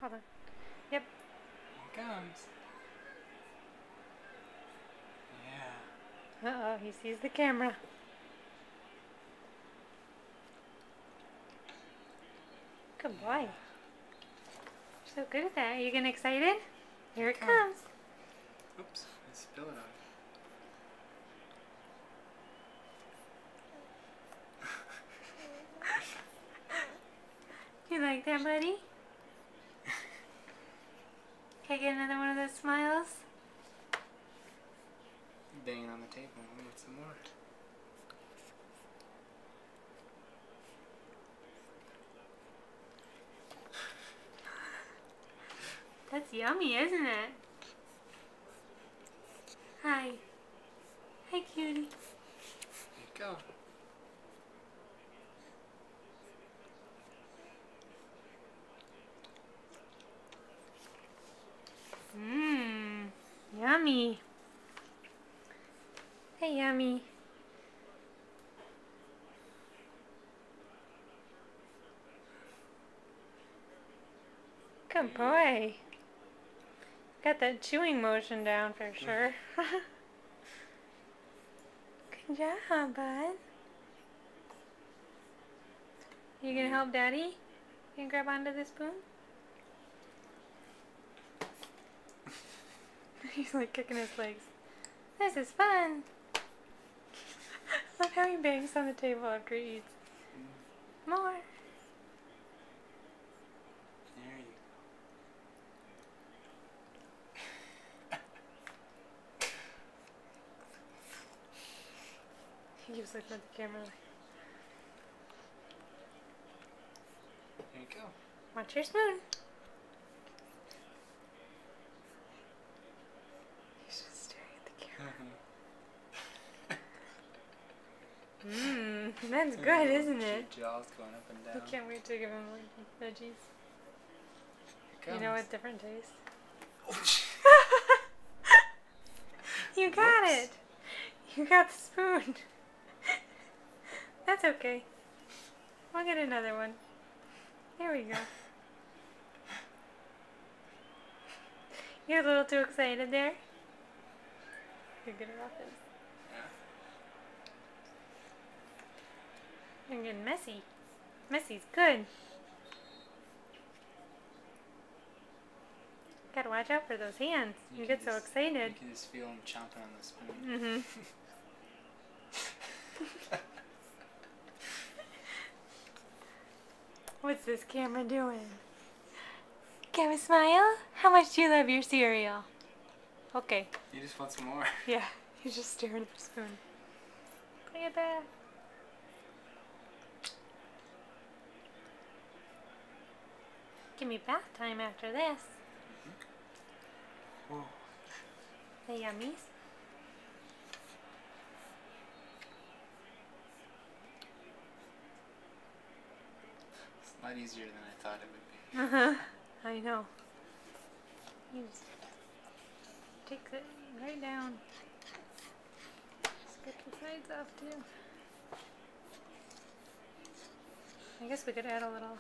Hold on. Yep. Here it comes. Yeah. Uh-oh, he sees the camera. Good boy. Yeah. So good at that. Are you getting excited? Here it comes. Oops, I spilled it on You like that, buddy? Can I get another one of those smiles? Banging on the table. We need some more. That's yummy, isn't it? Hi. Hi, cutie. There you go. Mmm. Yummy. Hey, yummy. Good boy. Got that chewing motion down for sure. Good job, bud. You gonna help Daddy? You gonna grab onto the spoon? He's like kicking his legs. This is fun. Love how he bangs on the table after he eats. More. There you go. He keeps looking at the camera. There you go. Watch your spoon. He's just staring at the camera. Mmm, that's good, isn't it? Jaws going up and I down. can't wait to give him like veggies. Here it comes. You know, with different taste. Oh, You got Whoops. it. You got the spoon. That's okay. We'll get another one. There we go. You're a little too excited there. You're good at often. Yeah. You're getting messy. Messy's good. Gotta watch out for those hands. You get so excited. You can just feel him chomping on the spoon. Mm-hmm. What's this camera doing? Can we smile? How much do you love your cereal? Okay. You just want some more. Yeah, he's just staring at the spoon. Look at that. Give me bath time after this. Whoa. The yummies. It's a lot easier than I thought it would be. Uh-huh. I know. You just take it right down. Just get the sides off too. I guess we could add a little